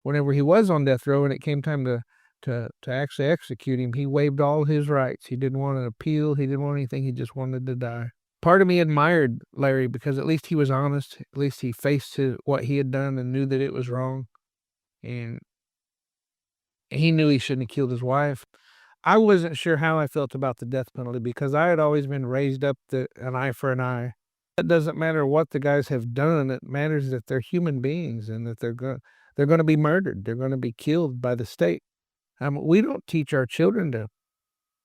whenever he was on death row and it came time to actually execute him, he waived all his rights. He didn't want an appeal. He didn't want anything. He just wanted to die. Part of me admired Larry because at least he was honest. At least he faced what he had done and knew that it was wrong. And he knew he shouldn't have killed his wife. I wasn't sure how I felt about the death penalty because I had always been raised up an eye for an eye. It doesn't matter what the guys have done. It matters that they're human beings and that they're going to be murdered. They're going to be killed by the state. We don't teach our children to,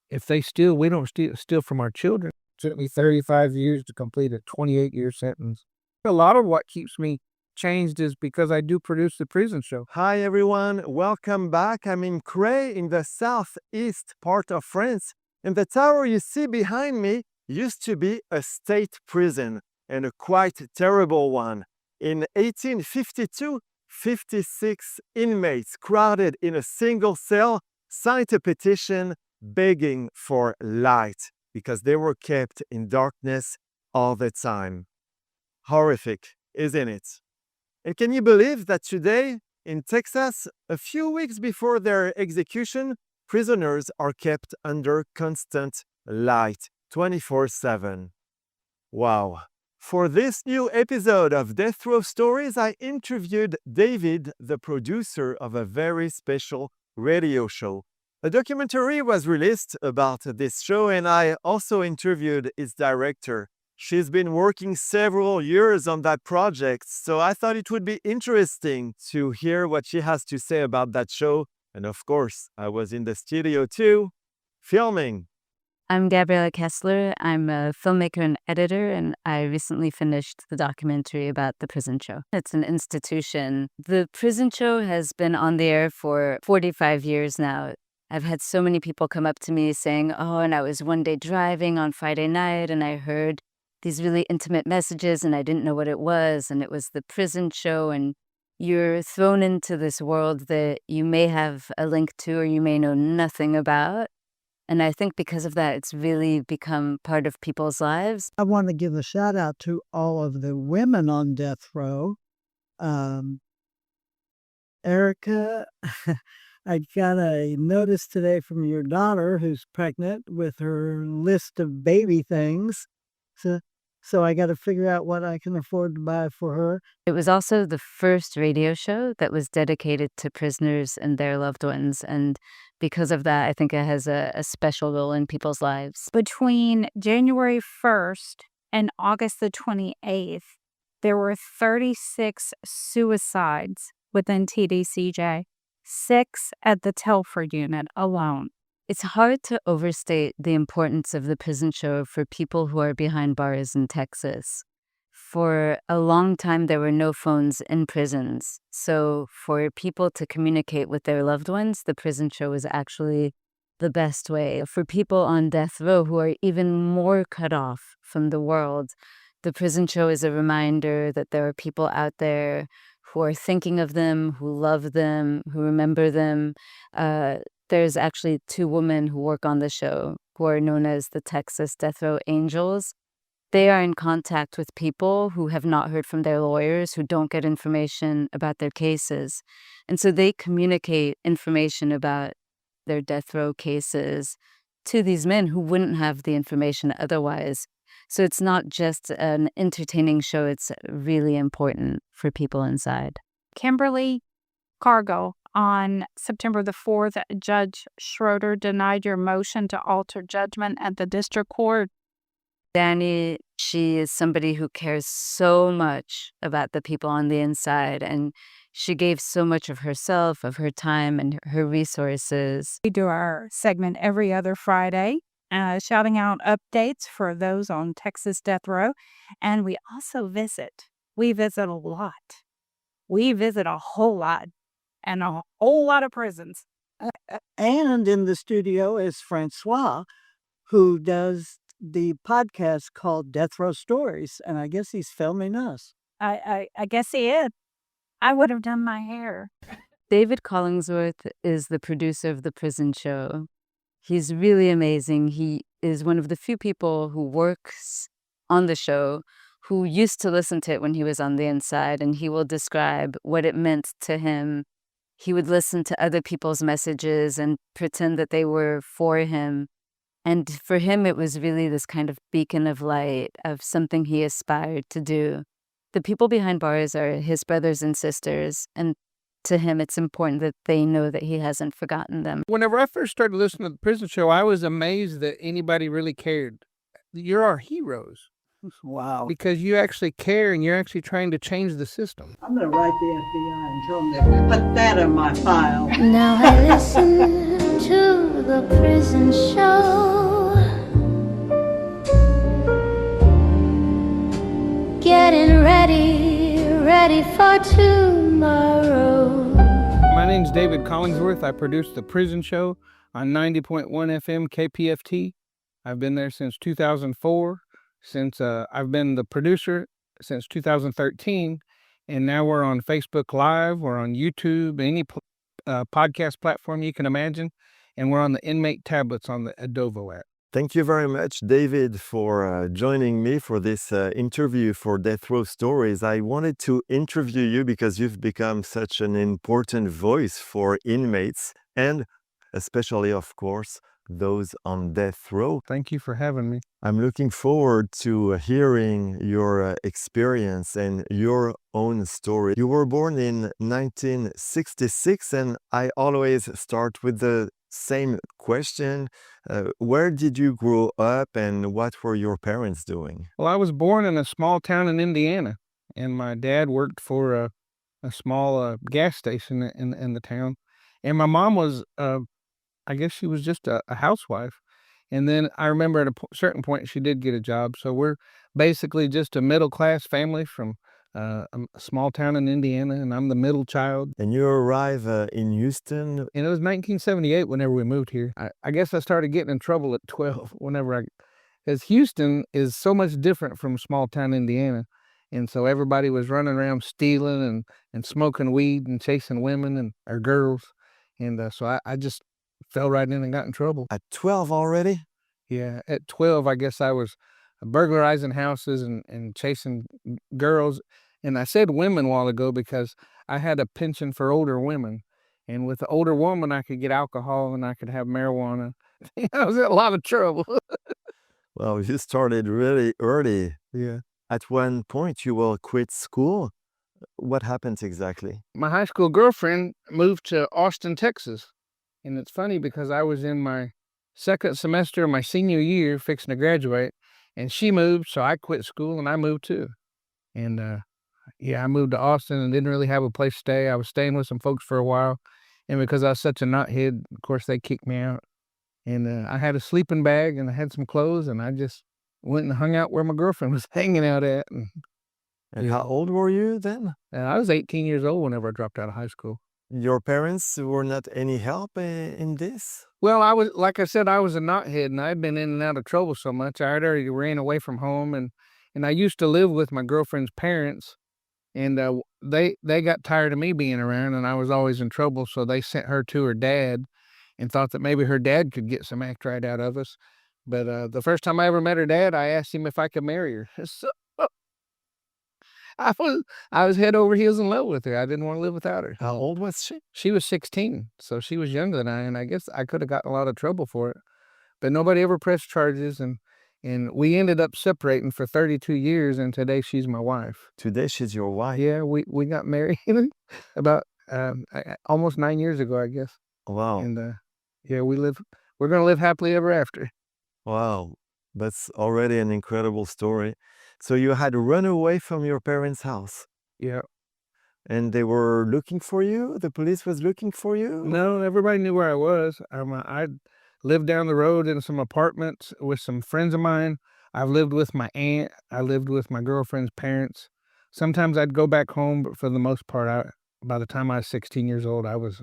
if they steal, we don't steal from our children. It took me 35 years to complete a 28-year sentence. A lot of what keeps me changed is because I do produce the prison show. Hi everyone, welcome back. I'm in Creil in the southeast part of France, and the tower you see behind me used to be a state prison, and a quite terrible one. In 1852, 56 inmates crowded in a single cell signed a petition begging for light because they were kept in darkness all the time. Horrific, isn't it? And can you believe that today in Texas, a few weeks before their execution, prisoners are kept under constant light 24/7? Wow. For this new episode of Death Row Stories, I interviewed David, the producer of a very special radio show. A documentary was released about this show, and I also interviewed its director. She's been working several years on that project, so I thought it would be interesting to hear what she has to say about that show. And of course, I was in the studio too, filming. I'm Gabriella Kessler. I'm a filmmaker and editor, and I recently finished the documentary about the prison show. It's an institution. The prison show has been on the air for 45 years now. I've had so many people come up to me saying, oh, and I was one day driving on Friday night, and I heard these really intimate messages, and I didn't know what it was, and it was the prison show, and you're thrown into this world that you may have a link to or you may know nothing about. And I think because of that, it's really become part of people's lives. I want to give a shout out to all of the women on death row. Erica, I got a notice today from your daughter who's pregnant with her list of baby things. So I got to figure out what I can afford to buy for her. It was also the first radio show that was dedicated to prisoners and their loved ones. And because of that, I think it has a special role in people's lives. Between January 1st and August the 28th, there were 36 suicides within TDCJ, 6 at the Telford unit alone. It's hard to overstate the importance of the prison show for people who are behind bars in Texas. For a long time, there were no phones in prisons. So for people to communicate with their loved ones, the prison show was actually the best way. For people on death row who are even more cut off from the world, the prison show is a reminder that there are people out there who are thinking of them, who love them, who remember them. There's actually 2 women who work on the show who are known as the Texas Death Row Angels. They are in contact with people who have not heard from their lawyers, who don't get information about their cases. And so they communicate information about their death row cases to these men who wouldn't have the information otherwise. So it's not just an entertaining show, it's really important for people inside. Kimberly Cargill, on September the 4th, Judge Schroeder denied your motion to alter judgment at the district court. Danny, she is somebody who cares so much about the people on the inside, and she gave so much of herself, of her time, and her resources. We do our segment every other Friday, shouting out updates for those on Texas Death Row, and we also visit. We visit a lot. We visit a whole lot. And a whole lot of prisons. And in the studio is Francois, who does the podcast called Death Row Stories. And I guess he's filming us. I guess he is. I would have done my hair. David Collingsworth is the producer of the prison show. He's really amazing. He is one of the few people who works on the show who used to listen to it when he was on the inside, and he will describe what it meant to him He would listen to other people's messages and pretend that they were for him. And for him, it was really this kind of beacon of light, of something he aspired to do. The people behind bars are his brothers and sisters, and to him, it's important that they know that he hasn't forgotten them. Whenever I first started listening to the prison show, I was amazed that anybody really cared. You're our heroes Wow. because you actually care and you're actually trying to change the system. I'm going to write the FBI and tell them to put that in my file. Now I listen to the prison show. Getting ready for tomorrow. My name's David Collingsworth. I produce the prison show on 90.1 FM KPFT. I've been there since 2004. I've been the producer since 2013, and now we're on Facebook Live, we're on YouTube, any podcast platform you can imagine, and we're on the inmate tablets on the Adovo app. Thank you very much, David, for joining me for this interview for Death Row Stories. I wanted to interview you because you've become such an important voice for inmates and especially, of course, those on death row. Thank you for having me. I'm looking forward to hearing your experience and your own story. You were born in 1966, and I always start with the same question. Where did you grow up and what were your parents doing? Well, I was born in a small town in Indiana, and my dad worked for a small gas station in the town. And my mom was, I guess she was just a housewife. And then I remember at a certain point she did get a job. So we're basically just a middle-class family from a small town in Indiana, and I'm the middle child. And you arrive in Houston. And it was 1978 whenever we moved here. I guess I started getting in trouble at 12 because Houston is so much different from small town Indiana. And so everybody was running around stealing and smoking weed and chasing women or girls. And so I just fell right in and got in trouble. At 12 already? Yeah, at 12, I guess I was burglarizing houses and chasing girls. And I said women a while ago because I had a penchant for older women. And with the older woman, I could get alcohol and I could have marijuana. I was in a lot of trouble. Well, you started really early. Yeah. At one point, you will quit school. What happened exactly? My high school girlfriend moved to Austin, Texas. And it's funny because I was in my second semester of my senior year fixing to graduate, and she moved, so I quit school and I moved too. And I moved to Austin and didn't really have a place to stay. I was staying with some folks for a while, and because I was such a knothead, of course, they kicked me out. And I had a sleeping bag and I had some clothes, and I just went and hung out where my girlfriend was hanging out at. And how old were you then? I was 18 years old whenever I dropped out of high school. Your parents were not any help in this? Well, like I said, I was a knothead, and I'd been in and out of trouble so much. I had already ran away from home, and I used to live with my girlfriend's parents, and they got tired of me being around, and I was always in trouble, so they sent her to her dad and thought that maybe her dad could get some act right out of us. But the first time I ever met her dad, I asked him if I could marry her. So I was head over heels in love with her. I didn't want to live without her. How old was she? She was 16, so she was younger than I, and I guess I could have gotten a lot of trouble for it. But nobody ever pressed charges, and we ended up separating for 32 years, and today she's my wife. Today she's your wife? Yeah, we got married about almost 9 years ago, I guess. Wow. And we're going to live happily ever after. Wow. That's already an incredible story. So you had run away from your parents' house? Yeah. And they were looking for you? The police was looking for you? No, everybody knew where I was. I lived down the road in some apartments with some friends of mine. I've lived with my aunt. I lived with my girlfriend's parents. Sometimes I'd go back home, but for the most part, by the time I was 16 years old, I was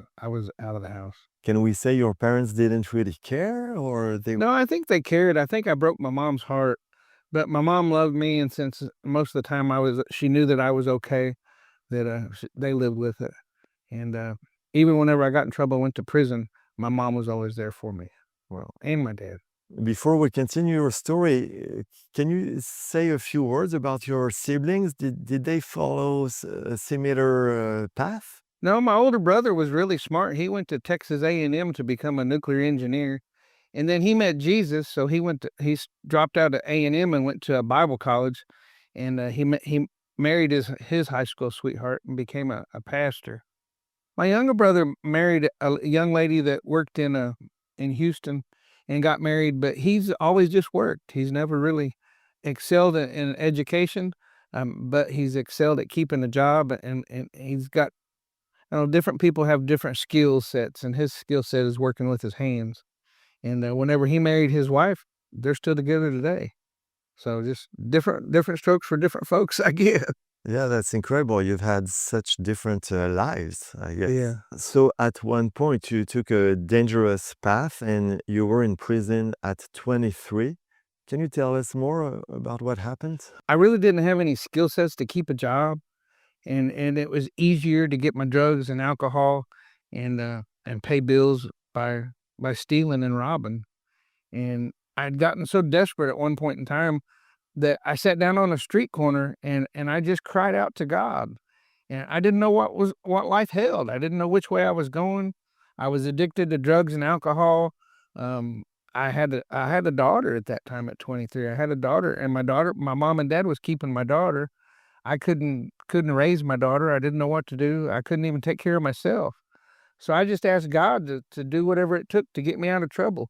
out of the house. Can we say your parents didn't really care, or they? No, I think they cared. I think I broke my mom's heart, but my mom loved me, and since most of the time she knew that I was okay, that they lived with it. And even whenever I got in trouble, went to prison, my mom was always there for me. Well, and my dad. Before we continue your story, can you say a few words about your siblings? Did they follow a similar path? No, my older brother was really smart. He went to Texas A&M to become a nuclear engineer, and then he met Jesus, so dropped out of A&M and went to a Bible college, and he married his high school sweetheart and became a pastor. My younger brother married a young lady that worked in Houston and got married, but he's always just worked. He's never really excelled in education, but he's excelled at keeping a job, and he's got, different people have different skill sets, and his skill set is working with his hands. And whenever he married his wife, they're still together today. So just different strokes for different folks, I guess. Yeah, that's incredible. You've had such different lives, I guess. Yeah. So at one point, you took a dangerous path and you were in prison at 23. Can you tell us more about what happened? I really didn't have any skill sets to keep a job, and it was easier to get my drugs and alcohol and pay bills by stealing and robbing. And I'd gotten so desperate at one point in time that I sat down on a street corner and I just cried out to God. And I didn't know what life held. I didn't know which way I was going. I was addicted to drugs and alcohol. I had a daughter at that time at 23. I had a daughter, and my mom and dad was keeping my daughter. I couldn't raise my daughter. I didn't know what to do. I couldn't even take care of myself. So I just asked God to do whatever it took to get me out of trouble.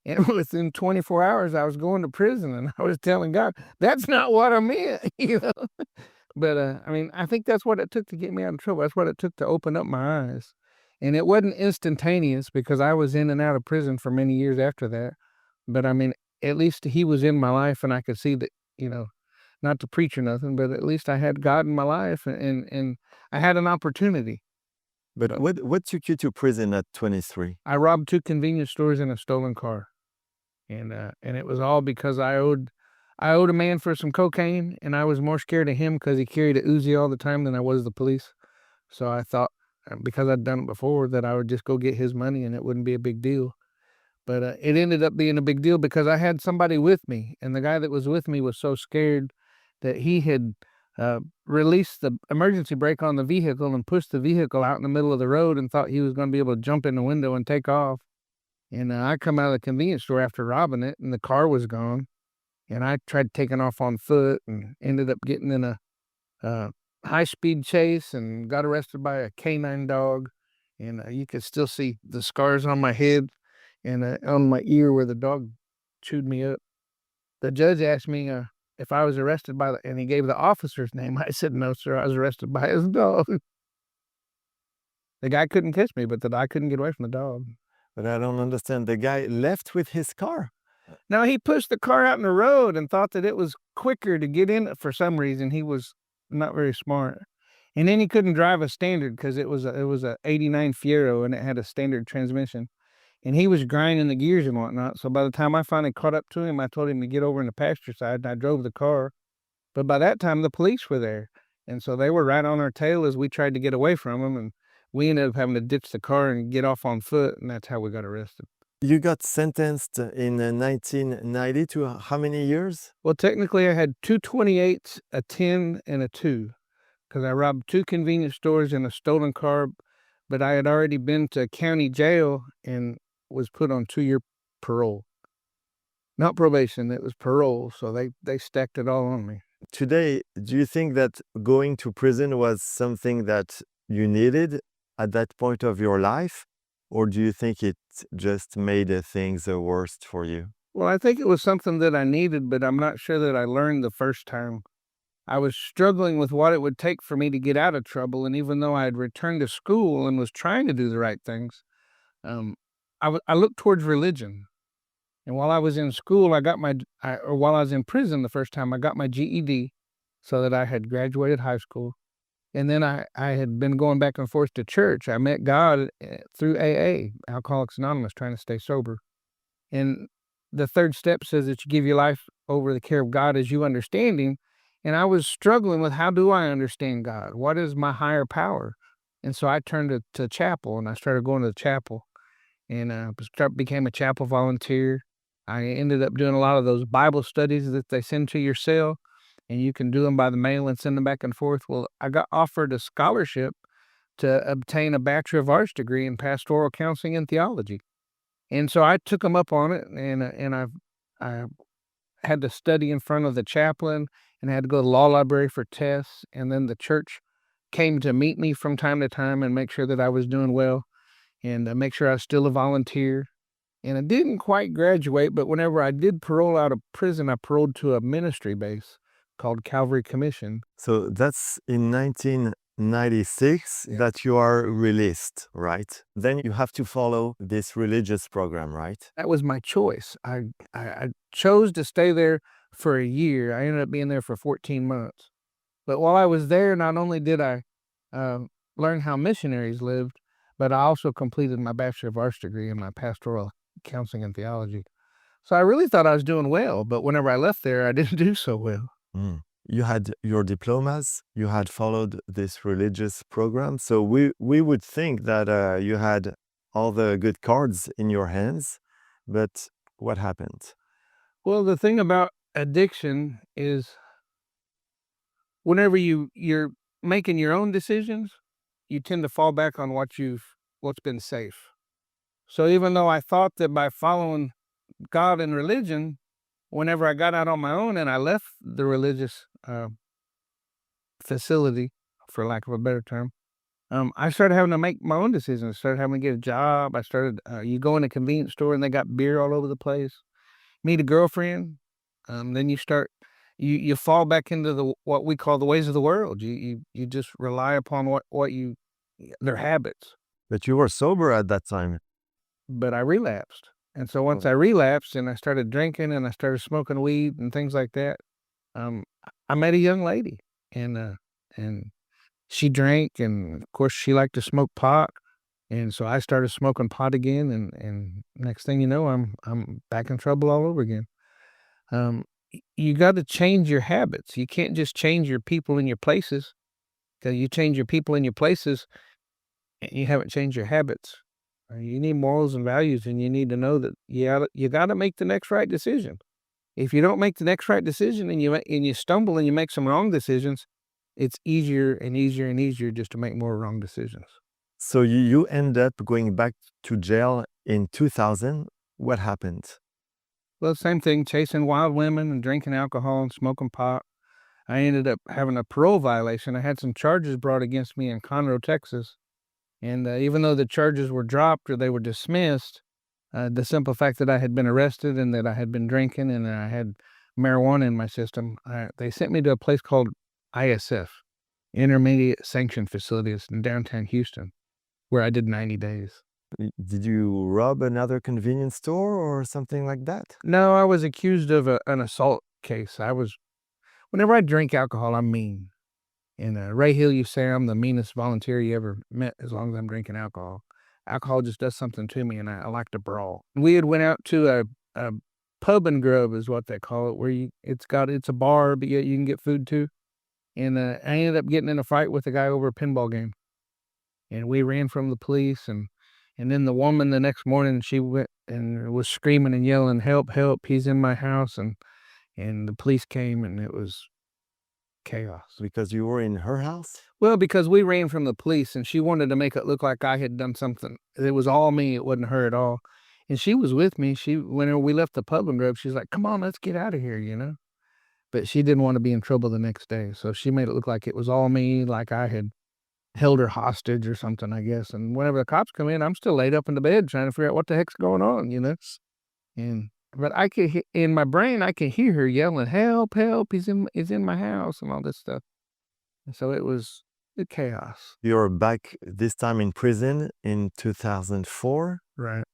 And within 24 hours, I was going to prison, and I was telling God, that's not what I meant, But, I mean, I think that's what it took to get me out of trouble. That's what it took to open up my eyes. And it wasn't instantaneous because I was in and out of prison for many years after that. But, I mean, at least he was in my life, and I could see that, not to preach or nothing, but at least I had God in my life, and I had an opportunity. But what took you to prison at 23? I robbed 2 convenience stores in a stolen car. And it was all because I owed a man for some cocaine, and I was more scared of him because he carried a Uzi all the time than I was the police. So I thought, because I'd done it before, that I would just go get his money and it wouldn't be a big deal. But it ended up being a big deal because I had somebody with me, and the guy that was with me was so scared that he had released the emergency brake on the vehicle and pushed the vehicle out in the middle of the road and thought he was going to be able to jump in the window and take off. And I come out of the convenience store after robbing it, and the car was gone. And I tried taking off on foot and ended up getting in a high-speed chase and got arrested by a canine dog. And you could still see the scars on my head and on my ear where the dog chewed me up. The judge asked me if I was arrested and he gave the officer's name. I said, no, sir, I was arrested by his dog. The guy couldn't catch me, but I couldn't get away from the dog. But I don't understand. The guy left with his car. Now, he pushed the car out in the road and thought that it was quicker to get in it for some reason. He was not very smart. And then he couldn't drive a standard because it was a 89 Fiero and it had a standard transmission. And he was grinding the gears and whatnot. So by the time I finally caught up to him, I told him to get over in the passenger side, and I drove the car. But by that time, the police were there. And so they were right on our tail as we tried to get away from them. And we ended up having to ditch the car and get off on foot, and that's how we got arrested. You got sentenced in 1990 to how many years? Well, technically, I had 2 28s, a 10, and a 2, because I robbed 2 convenience stores in a stolen car, but I had already been to county jail and was put on 2-year parole. Not probation, it was parole, so they stacked it all on me. Today, do you think that going to prison was something that you needed at that point of your life? Or do you think it just made things worse for you? Well, I think it was something that I needed, but I'm not sure that I learned the first time. I was struggling with what it would take for me to get out of trouble, and even though I had returned to school and was trying to do the right things, I looked towards religion. And while I was in school, while I was in prison the first time, I got my GED so that I had graduated high school. And then I had been going back and forth to church. I met God through AA, Alcoholics Anonymous, trying to stay sober. And the 3rd step says that you give your life over the care of God as you understand Him. And I was struggling with, how do I understand God? What is my higher power? And so I turned to chapel, and I started going to the chapel, and became a chapel volunteer. I ended up doing a lot of those Bible studies that they send to your cell, and you can do them by the mail and send them back and forth. Well, I got offered a scholarship to obtain a Bachelor of Arts degree in pastoral counseling and theology. And so I took them up on it, and I had to study in front of the chaplain and had to go to the law library for tests. And then the church came to meet me from time to time and make sure that I was doing well and make sure I was still a volunteer. And I didn't quite graduate, but whenever I did parole out of prison, I paroled to a ministry base called Calvary Commission. So that's in 1996 that you are released, right? Then you have to follow this religious program, right? That was my choice. I chose to stay there for a year. I ended up being there for 14 months. But while I was there, not only did I learn how missionaries lived, but I also completed my Bachelor of Arts degree in my pastoral counseling and theology. So I really thought I was doing well, but whenever I left there, I didn't do so well. Mm. You had your diplomas, you had followed this religious program. So we would think that you had all the good cards in your hands, but what happened? Well, the thing about addiction is whenever you're making your own decisions, you tend to fall back on what's been safe. So even though I thought that by following God and religion, whenever I got out on my own and I left the religious facility, for lack of a better term, I started having to make my own decisions. I started having to get a job. I started, you go in a convenience store and they got beer all over the place. Meet a girlfriend. Then you fall back into what we call the ways of the world. You just rely upon their habits. But you were sober at that time. But I relapsed. And so once I relapsed and I started drinking and I started smoking weed and things like that, I met a young lady and she drank, and of course she liked to smoke pot. And so I started smoking pot again, and next thing you know, I'm back in trouble all over again. You got to change your habits. You can't just change your people and your places, because you change your people and your places and you haven't changed your habits. You need morals and values, and you need to know that you got to make the next right decision. If you don't make the next right decision and you stumble and you make some wrong decisions, it's easier and easier and easier just to make more wrong decisions. So you end up going back to jail in 2000. What happened? Well, same thing, chasing wild women and drinking alcohol and smoking pot. I ended up having a parole violation. I had some charges brought against me in Conroe, Texas. And even though the charges were dropped or they were dismissed, the simple fact that I had been arrested and that I had been drinking and that I had marijuana in my system, they sent me to a place called ISF, Intermediate Sanction Facility. It's in downtown Houston, where I did 90 days. Did you rob another convenience store or something like that? No, I was accused of an assault case. Whenever I drink alcohol, I'm mean. And Ray Hill used to say I'm the meanest volunteer you ever met as long as I'm drinking alcohol. Alcohol just does something to me, and I like to brawl. We had went out to a pub and grub is what they call it, where it's a bar, but yet you can get food too. And I ended up getting in a fight with a guy over a pinball game. And we ran from the police, and then the woman the next morning, she went and was screaming and yelling, "Help, help, he's in my house." And the police came, and it was chaos. Because you were in her house? Well, because we ran from the police and she wanted to make it look like I had done something. It was all me. It wasn't her at all. And she was with me. Whenever we left the pub and grub, she's like, "Come on, let's get out of here," But she didn't want to be in trouble the next day. So she made it look like it was all me, like I had held her hostage or something, I guess. And whenever the cops come in, I'm still laid up in the bed trying to figure out what the heck's going on, But I could, in my brain, I could hear her yelling, "Help, help, he's in my house," and all this stuff. And so it was chaos. You're back this time in prison in 2004. Right.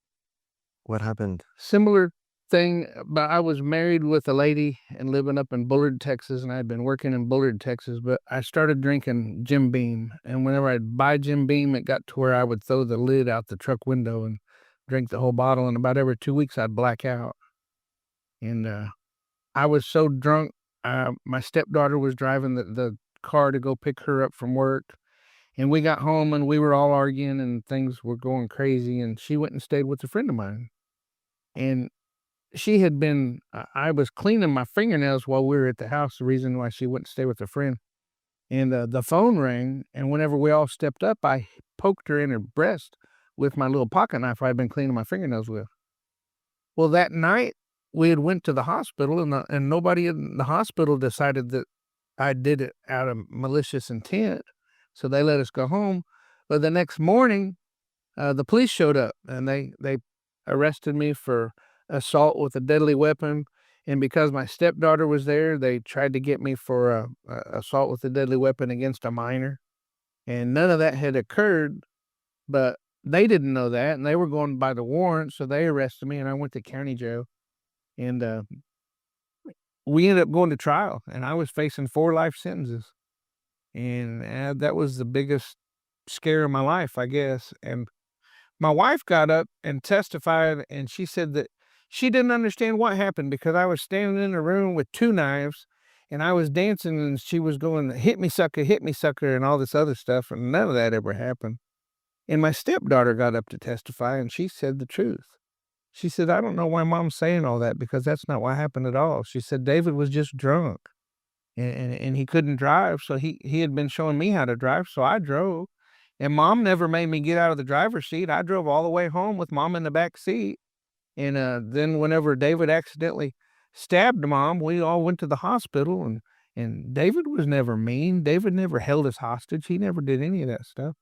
What happened? Similar thing, but I was married with a lady and living up in Bullard, Texas, and I had been working in Bullard, Texas, but I started drinking Jim Beam. And whenever I'd buy Jim Beam, it got to where I would throw the lid out the truck window and drink the whole bottle. And about every 2 weeks, I'd black out. And I was so drunk, my stepdaughter was driving the car to go pick her up from work. And we got home and we were all arguing and things were going crazy. And she went and stayed with a friend of mine. And she had been, I was cleaning my fingernails while we were at the house, the reason why she went to stay with a friend. And the phone rang, and whenever we all stepped up, I poked her in her breast with my little pocket knife I'd been cleaning my fingernails with. Well, that night we had went to the hospital, and nobody in the hospital decided that I did it out of malicious intent, so they let us go home. But the next morning, the police showed up, and they arrested me for assault with a deadly weapon. And because my stepdaughter was there, they tried to get me for assault with a deadly weapon against a minor. And none of that had occurred, but they didn't know that, and they were going by the warrant, so they arrested me, and I went to county jail. And we ended up going to trial, and I was facing 4 life sentences. And that was the biggest scare of my life, I guess. And my wife got up and testified, and she said that she didn't understand what happened because I was standing in a room with 2 knives, and I was dancing, and she was going, hit me, sucker, and all this other stuff, and none of that ever happened. And my stepdaughter got up to testify, and she said the truth. She said, I don't know why Mom's saying all that because that's not what happened at all. She said David was just drunk, and he couldn't drive, so he had been showing me how to drive, so I drove. And Mom never made me get out of the driver's seat. I drove all the way home with Mom in the back seat. And then whenever David accidentally stabbed Mom, we all went to the hospital, and David was never mean. David never held us hostage. He never did any of that stuff.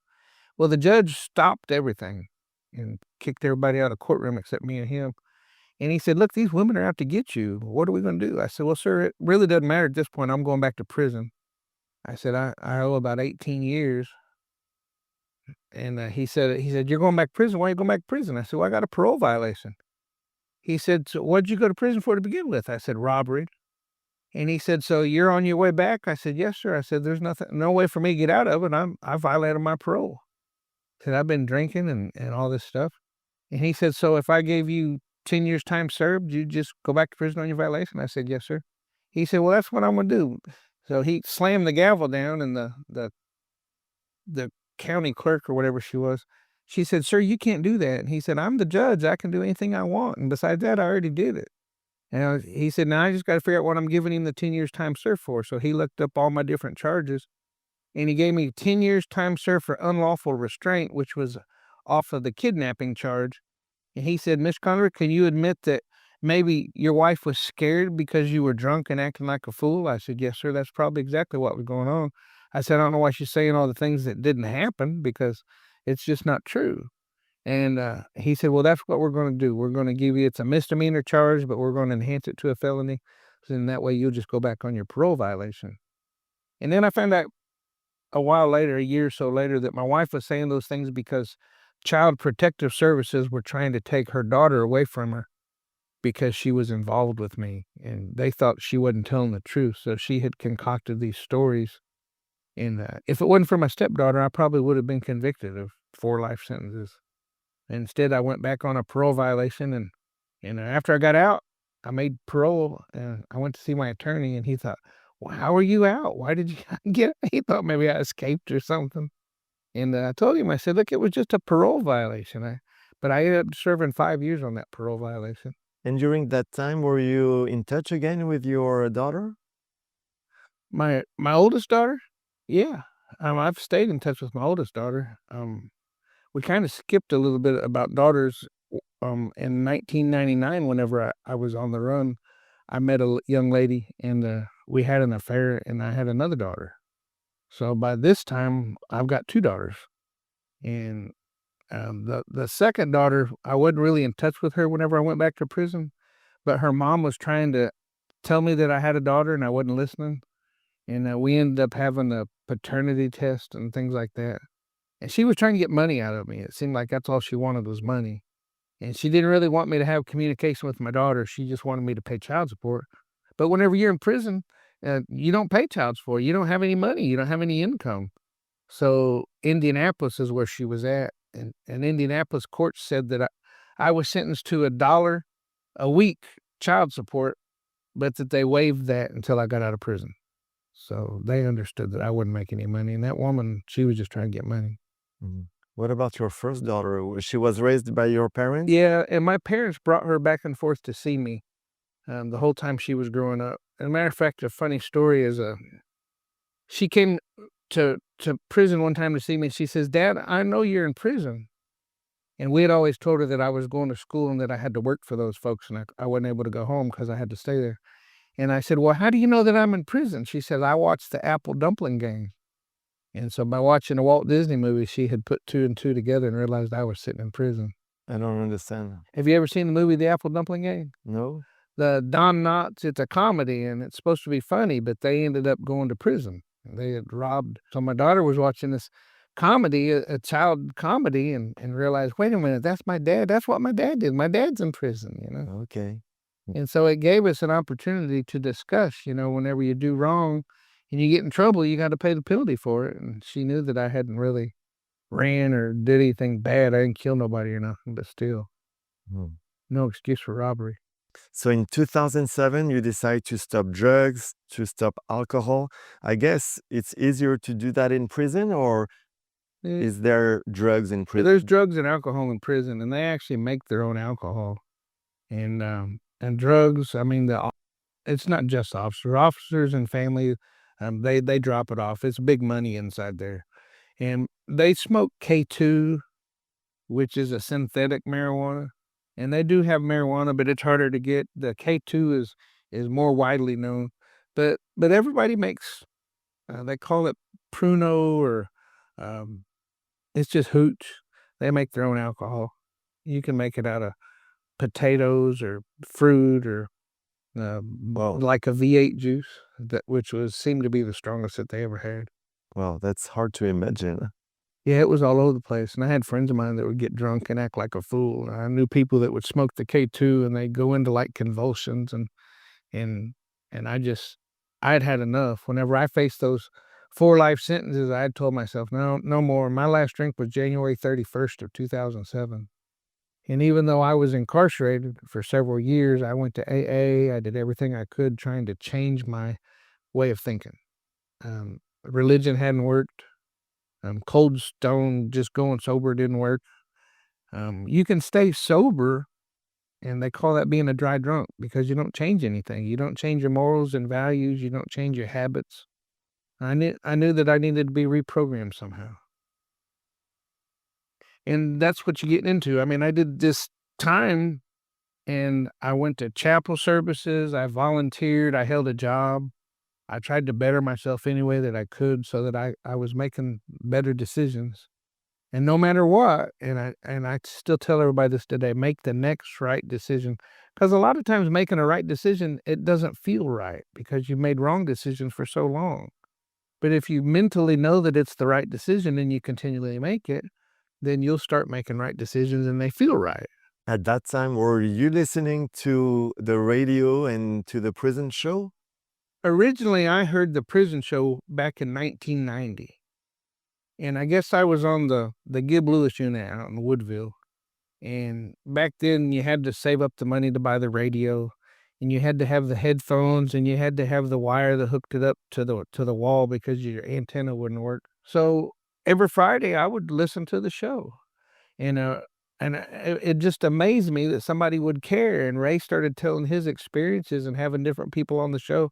Well, the judge stopped everything and kicked everybody out of the courtroom except me and him. And he said, look, these women are out to get you. What are we going to do? I said, well, sir, it really doesn't matter at this point. I'm going back to prison. I said, I owe about 18 years. And he said, you're going back to prison. Why are you going back to prison? I said, well, I got a parole violation. He said, so what'd you go to prison for to begin with? I said, robbery. And he said, so you're on your way back? I said, yes, sir. I said, there's no way for me to get out of it. I violated my parole. I said, I've been drinking and all this stuff. And he said, so if I gave you 10 years time served, you just go back to prison on your violation? I said, yes, sir. He said, well, that's what I'm going to do. So he slammed the gavel down, and the county clerk or whatever she was, she said, sir, you can't do that. And he said, I'm the judge. I can do anything I want. And besides that, I already did it. And he said, now I just got to figure out what I'm giving him the 10 years time served for. So he looked up all my different charges, and he gave me 10 years time served for unlawful restraint, which was off of the kidnapping charge. And he said, Miss Conner, can you admit that maybe your wife was scared because you were drunk and acting like a fool? I said, yes, sir. That's probably exactly what was going on. I said, I don't know why she's saying all the things that didn't happen because it's just not true. And he said, well, that's what we're going to do. We're going to give you, it's a misdemeanor charge, but we're going to enhance it to a felony. So then that way you'll just go back on your parole violation. And then I found out a while later, a year or so later, that my wife was saying those things because Child Protective Services were trying to take her daughter away from her because she was involved with me. And they thought she wasn't telling the truth. So she had concocted these stories. And if it wasn't for my stepdaughter, I probably would have been convicted of 4 life sentences. Instead, I went back on a parole violation, and after I got out, I made parole, and I went to see my attorney, and he thought, well, how are you out? Why did you get out? He thought maybe I escaped or something. And I told him, I said, look, it was just a parole violation. But I ended up serving 5 years on that parole violation. And during that time, were you in touch again with your daughter? My oldest daughter? Yeah. I've stayed in touch with my oldest daughter. We kind of skipped a little bit about daughters. In 1999, whenever I was on the run, I met a young lady, and we had an affair, and I had another daughter. So by this time, I've got 2 daughters. And the second daughter, I wasn't really in touch with her whenever I went back to prison, but her mom was trying to tell me that I had a daughter, and I wasn't listening. And we ended up having a paternity test and things like that. And she was trying to get money out of me. It seemed like that's all she wanted was money. And she didn't really want me to have communication with my daughter. She just wanted me to pay child support. But whenever you're in prison, you don't pay child support. You don't have any money. You don't have any income. So Indianapolis is where she was at. And Indianapolis court said that I was sentenced to $1 a week child support, but that they waived that until I got out of prison. So they understood that I wouldn't make any money. And that woman, she was just trying to get money. Mhm. What about your first daughter? She was raised by your parents? Yeah, and my parents brought her back and forth to see me the whole time she was growing up. As a matter of fact, a funny story is she came to prison one time to see me. She says, "Dad, I know you're in prison." And we had always told her that I was going to school and that I had to work for those folks, and I wasn't able to go home because I had to stay there. And I said, "Well, how do you know that I'm in prison?" She said, "I watched the Apple Dumpling Gang." And so by watching a Walt Disney movie, she had put 2 and 2 together and realized I was sitting in prison. I don't understand. Have you ever seen the movie The Apple Dumpling Gang? No? The Don Knotts, it's a comedy, and it's supposed to be funny, but they ended up going to prison. They had robbed. So my daughter was watching this comedy, a child comedy, and realized, wait a minute, that's my dad. That's what my dad did. My dad's in prison, you know? Okay. And so it gave us an opportunity to discuss, you know, whenever you do wrong and you get in trouble, you got to pay the penalty for it. And she knew that I hadn't really ran or did anything bad. I didn't kill nobody or nothing, but still, Hmm. no excuse for robbery. So in 2007, you decide to stop drugs, to stop alcohol. I guess it's easier to do that in prison, or Eh, is there drugs in prison? There's drugs and alcohol in prison, and they actually make their own alcohol. And drugs, I mean, it's not just officers and family, they drop it off. It's big money inside there. And they smoke K2, which is a synthetic marijuana. And they do have marijuana, but it's harder to get. The K2 is more widely known. But everybody makes, they call it Pruno, or it's just hooch. They make their own alcohol. You can make it out of potatoes or fruit, or Wow. like a V8 juice, which seemed to be the strongest that they ever had. Well, that's hard to imagine. Yeah, it was all over the place, and I had friends of mine that would get drunk and act like a fool. I knew people that would smoke the K2 and they'd go into like convulsions, and I had enough. Whenever I faced those 4 life sentences, I had told myself, no, no more. My last drink was January 31st of 2007. And even though I was incarcerated for several years, I went to AA. I did everything I could trying to change my way of thinking. Religion hadn't worked. Cold stone, just going sober didn't work. You can stay sober, and they call that being a dry drunk, because you don't change anything. You don't change your morals and values. You don't change your habits. I knew that I needed to be reprogrammed somehow. And that's what you get into. I mean, I did this time, and I went to chapel services. I volunteered. I held a job. I tried to better myself any way that I could so that I was making better decisions. And no matter what, and I still tell everybody this today, make the next right decision. Because a lot of times making a right decision, it doesn't feel right because you made wrong decisions for so long. But if you mentally know that it's the right decision and you continually make it, then you'll start making right decisions and they feel right. At that time, were you listening to the radio and to the prison show? Originally, I heard the prison show back in 1990. And I guess I was on the Gib Lewis unit out in Woodville. And back then, you had to save up the money to buy the radio, and you had to have the headphones, and you had to have the wire that hooked it up to the wall because your antenna wouldn't work. So every Friday, I would listen to the show, and it just amazed me that somebody would care. And Ray started telling his experiences and having different people on the show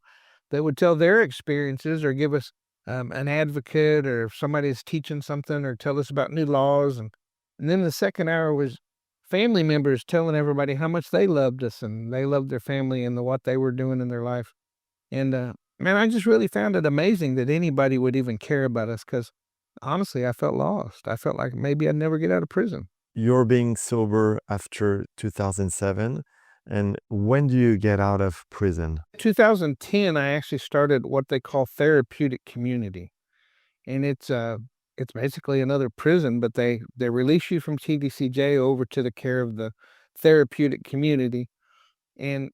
that would tell their experiences or give us an advocate, or if somebody's teaching something, or tell us about new laws. And then the second hour was family members telling everybody how much they loved us and they loved their family and what they were doing in their life. And man, I just really found it amazing that anybody would even care about us, because honestly, I felt lost. I felt like maybe I'd never get out of prison. You're being sober after 2007. And when do you get out of prison? 2010, I actually started what they call Therapeutic Community. And it's basically another prison, but they release you from TDCJ over to the care of the Therapeutic Community. And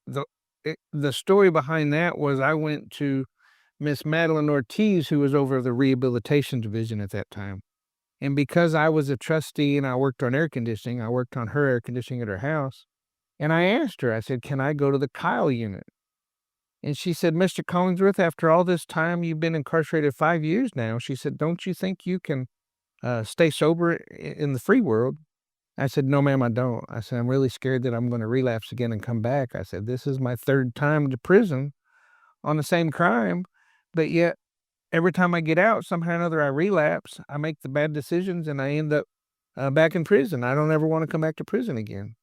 the story behind that was I went to Miss Madeline Ortiz, who was over the rehabilitation division at that time. And because I was a trustee and I worked on air conditioning, I worked on her air conditioning at her house. And I asked her, I said, can I go to the Kyle unit? And she said, Mr. Collingsworth, after all this time, you've been incarcerated 5 years now. She said, don't you think you can stay sober in the free world? I said, no, ma'am, I don't. I said, I'm really scared that I'm going to relapse again and come back. I said, this is my 3rd time to prison on the same crime, but yet every time I get out, somehow or another I relapse. I make the bad decisions and I end up back in prison. I don't ever want to come back to prison again.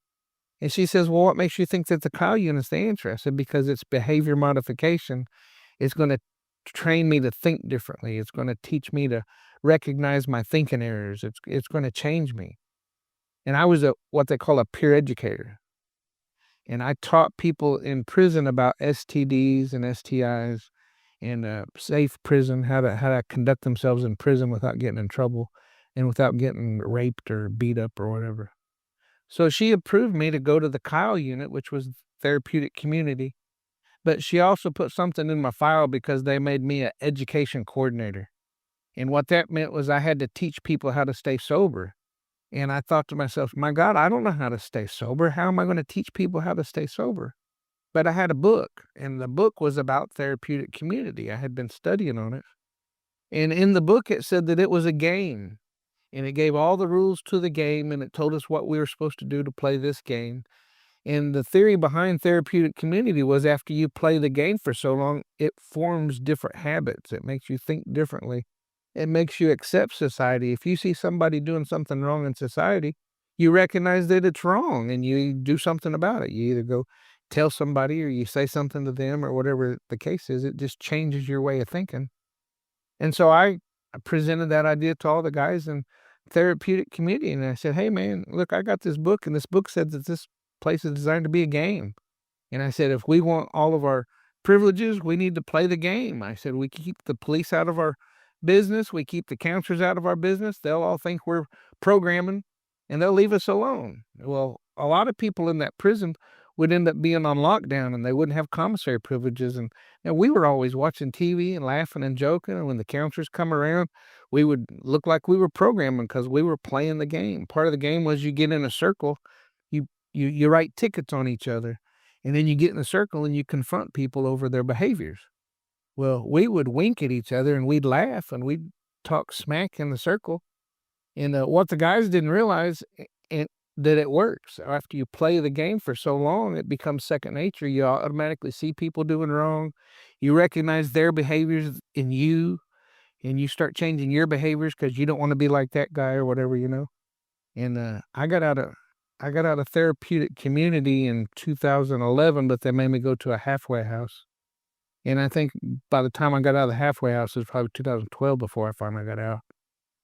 And she says, well, what makes you think that the Kyle unit's the answer? I said, because it's behavior modification. It's going to train me to think differently. It's going to teach me to recognize my thinking errors. It's going to change me. And I was what they call a peer educator. And I taught people in prison about STDs and STIs and safe prison, how to conduct themselves in prison without getting in trouble and without getting raped or beat up or whatever. So she approved me to go to the Kyle unit, which was therapeutic community. But she also put something in my file because they made me an education coordinator. And what that meant was I had to teach people how to stay sober. And I thought to myself, my God, I don't know how to stay sober. How am I going to teach people how to stay sober? But I had a book, and the book was about therapeutic community. I had been studying on it. And in the book, it said that it was a game. And it gave all the rules to the game, and it told us what we were supposed to do to play this game. And the theory behind therapeutic community was after you play the game for so long, it forms different habits. It makes you think differently. It makes you accept society. If you see somebody doing something wrong in society, you recognize that it's wrong and you do something about it. You either go tell somebody or you say something to them or whatever the case is. It just changes your way of thinking. And so I presented that idea to all the guys in therapeutic community. And I said, hey, man, look, I got this book, and this book said that this place is designed to be a game. And I said, if we want all of our privileges, we need to play the game. I said, we keep the police out of our business. We keep the counselors out of our business. They'll all think we're programming and they'll leave us alone. Well, a lot of people in that prison would end up being on lockdown and they wouldn't have commissary privileges. And we were always watching TV and laughing and joking. And when the counselors come around, we would look like we were programming because we were playing the game. Part of the game was you get in a circle, you write tickets on each other, and then you get in a circle and you confront people over their behaviors. Well, we would wink at each other and we'd laugh and we'd talk smack in the circle. And what the guys didn't realize that it works. After you play the game for so long, it becomes second nature. You automatically see people doing wrong. You recognize their behaviors in you, and you start changing your behaviors because you don't want to be like that guy or whatever, And I got out of therapeutic community in 2011, but they made me go to a halfway house. And I think by the time I got out of the halfway house, it was probably 2012 before I finally got out.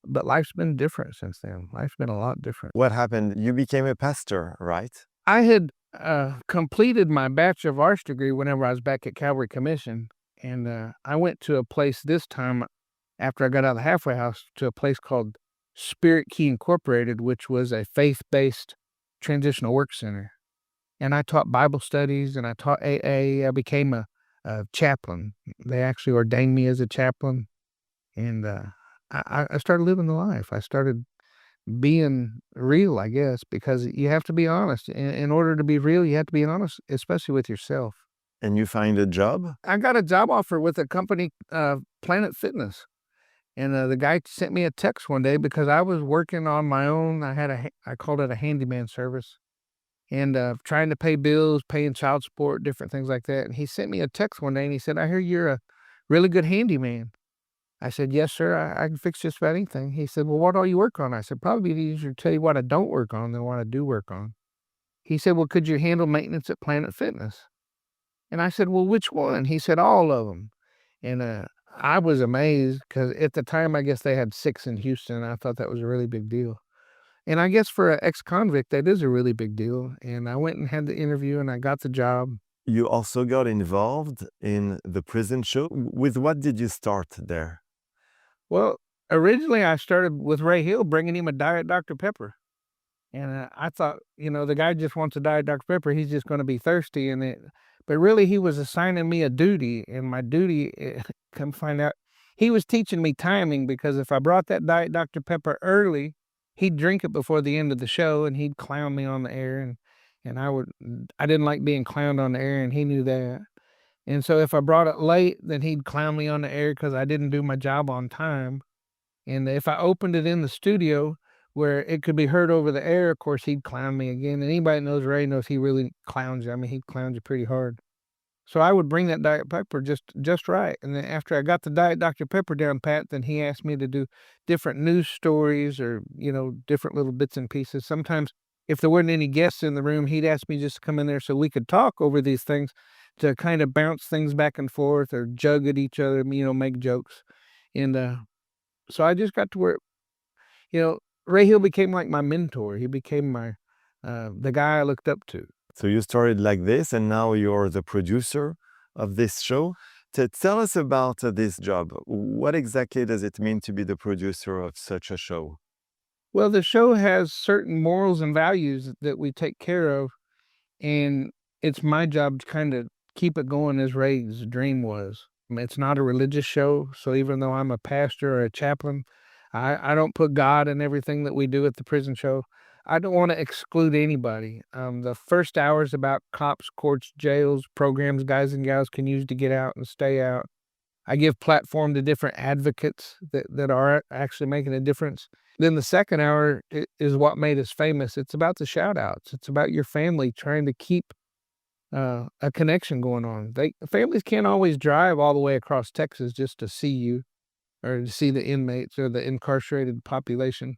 But life's been different since then. Life's been a lot different. What happened? You became a pastor, right? I had completed my Bachelor of Arts degree whenever I was back at Calvary Commission. And I went to a place this time after I got out of the halfway house to a place called Spirit Key Incorporated, which was a faith-based transitional work center. And I taught Bible studies and I taught AA. I became a chaplain. They actually ordained me as a chaplain. And I started living the life. I started being real, I guess, because you have to be honest. In order to be real, you have to be honest, especially with yourself. And you find a job? I got a job offer with a company, Planet Fitness. And the guy sent me a text one day because I was working on my own. I called it a handyman service. And trying to pay bills, paying child support, different things like that. And he sent me a text one day and he said, I hear you're a really good handyman. I said, yes, sir, I can fix just about anything. He said, well, what all you work on? I said, probably easier to tell you what I don't work on than what I do work on. He said, well, could you handle maintenance at Planet Fitness? And I said, well, which one? He said, all of them. And I was amazed because at the time, I guess they had 6 in Houston. And I thought that was a really big deal. And I guess for an ex-convict, that is a really big deal. And I went and had the interview and I got the job. You also got involved in the prison show. With what did you start there? Well, originally I started with Ray Hill, bringing him a Diet Dr. Pepper. And I thought, the guy just wants a Diet Dr. Pepper. He's just going to be thirsty. But really, he was assigning me a duty. And my duty, come find out, he was teaching me timing because if I brought that Diet Dr. Pepper early, he'd drink it before the end of the show and he'd clown me on the air. And I didn't like being clowned on the air, and he knew that. And so if I brought it late, then he'd clown me on the air because I didn't do my job on time. And if I opened it in the studio where it could be heard over the air, of course, he'd clown me again. And anybody that knows Ray knows he really clowns you. I mean, he clowns you pretty hard. So I would bring that Diet Pepper just right, and then after I got the Diet Dr. Pepper down pat, then he asked me to do different news stories or, different little bits and pieces. Sometimes if there weren't any guests in the room, he'd ask me just to come in there so we could talk over these things to kind of bounce things back and forth or jug at each other, make jokes. And, so I just got to where, Ray Hill became like my mentor. He became the guy I looked up to. So you started like this, and now you're the producer of this show. Tell us about this job. What exactly does it mean to be the producer of such a show? Well, the show has certain morals and values that we take care of, and it's my job to kind of keep it going as Ray's dream was. I mean, it's not a religious show, so even though I'm a pastor or a chaplain, I don't put God in everything that we do at the prison show. I don't want to exclude anybody. The first hour is about cops, courts, jails, programs guys and gals can use to get out and stay out. I give platform to different advocates that are actually making a difference. Then the second hour is what made us famous. It's about the shout outs. It's about your family trying to keep a connection going on. Families can't always drive all the way across Texas just to see you or to see the inmates or the incarcerated population.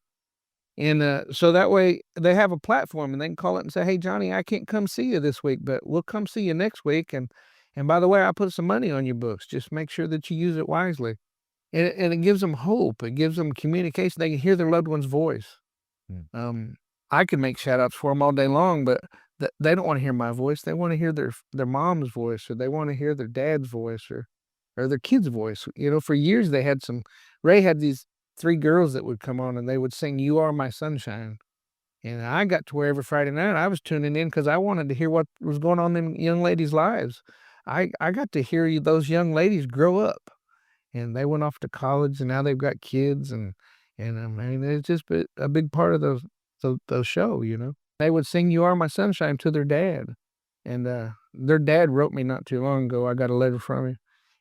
And so that way they have a platform and they can call it and say, "Hey, Johnny, I can't come see you this week, but we'll come see you next week. And by the way, I put some money on your books. Just make sure that you use it wisely." And it gives them hope. It gives them communication. They can hear their loved one's voice. I can make shout outs for them all day long, but they don't want to hear my voice. They want to hear their mom's voice, or they want to hear their dad's voice, or their kid's voice. For years Ray had these 3 girls that would come on and they would sing "You Are My Sunshine." And I got to where every Friday night I was tuning in because I wanted to hear what was going on in young ladies' lives. I got to hear those young ladies grow up, and they went off to college, and now they've got kids, and I mean, it's just a big part of the show. They would sing "You Are My Sunshine" to their dad, and their dad wrote me not too long ago. I got a letter from him.